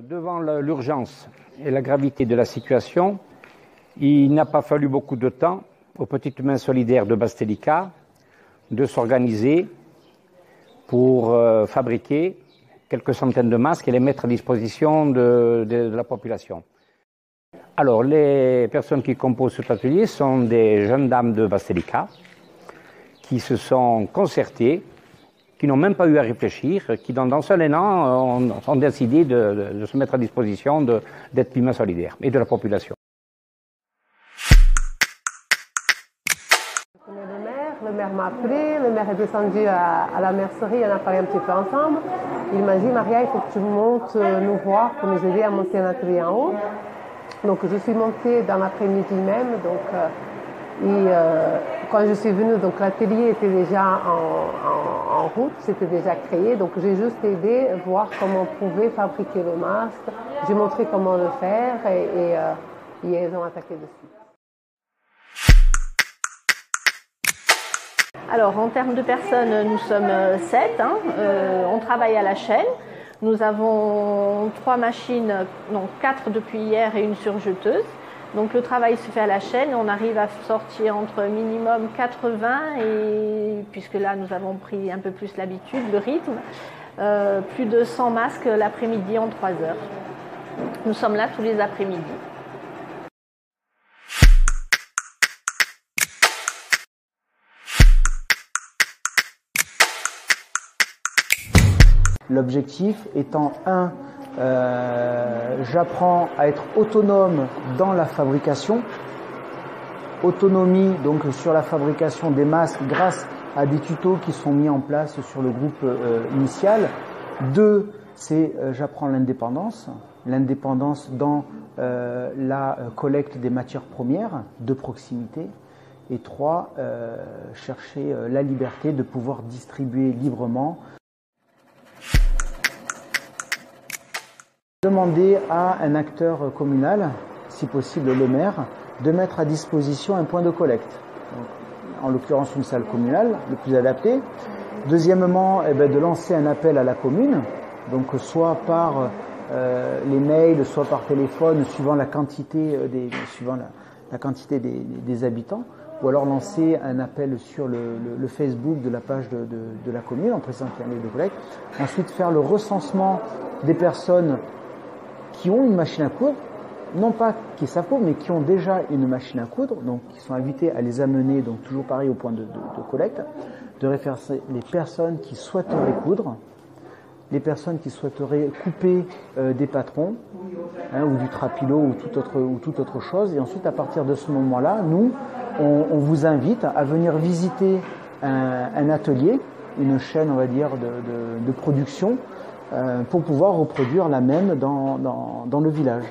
Devant l'urgence et la gravité de la situation, il n'a pas fallu beaucoup de temps aux petites mains solidaires de Bastelica de s'organiser pour fabriquer quelques centaines de masques et les mettre à disposition de la population. Alors, les personnes qui composent cet atelier sont des jeunes dames de Bastelica qui se sont concertées, qui n'ont même pas eu à réfléchir, qui dans un seul élan ont décidé de se mettre à disposition d'être mains solidaires et de la population. Je connais le maire m'a appelé, le maire est descendu à la mercerie, on a parlé un petit peu ensemble. Il m'a dit, Maria, il faut que tu montes nous voir pour nous aider à monter un atelier en haut. Donc je suis montée dans l'après-midi même, quand je suis venue, donc l'atelier était déjà en route, c'était déjà créé, donc j'ai juste aidé à voir comment on pouvait fabriquer le masque. J'ai montré comment le faire et ils ont attaqué dessus. Alors en termes de personnes, nous sommes 7, on travaille à la chaîne. Nous avons 3 machines, donc 4 depuis hier et une surjeteuse. Donc le travail se fait à la chaîne, on arrive à sortir entre minimum 80 et, puisque là nous avons pris un peu plus l'habitude, le rythme, plus de 100 masques l'après-midi en 3 heures. Nous sommes là tous les après-midi. L'objectif étant j'apprends à être autonome dans la fabrication, autonomie donc sur la fabrication des masques grâce à des tutos qui sont mis en place sur le groupe initial. 2, c'est j'apprends l'indépendance dans la collecte des matières premières de proximité. Et 3, chercher la liberté de pouvoir distribuer librement. Demander à un acteur communal, si possible le maire, de mettre à disposition un point de collecte. Donc, en l'occurrence une salle communale, le plus adapté. Deuxièmement, de lancer un appel à la commune, donc soit par les mails, soit par téléphone, suivant la quantité des habitants, ou alors lancer un appel sur le Facebook de la page de la commune en précisant qu'il y a un lieu de collecte. Ensuite, faire le recensement des personnes qui ont une machine à coudre, non pas qui savent coudre, mais qui ont déjà une machine à coudre, donc qui sont invités à les amener, donc toujours pareil au point de collecte, de référencer les personnes qui souhaiteraient coudre, les personnes qui souhaiteraient couper des patrons, ou du trapilo ou toute autre chose, et ensuite à partir de ce moment-là, nous, on vous invite à venir visiter un atelier, une chaîne, on va dire, de production, pour pouvoir reproduire la même dans le village.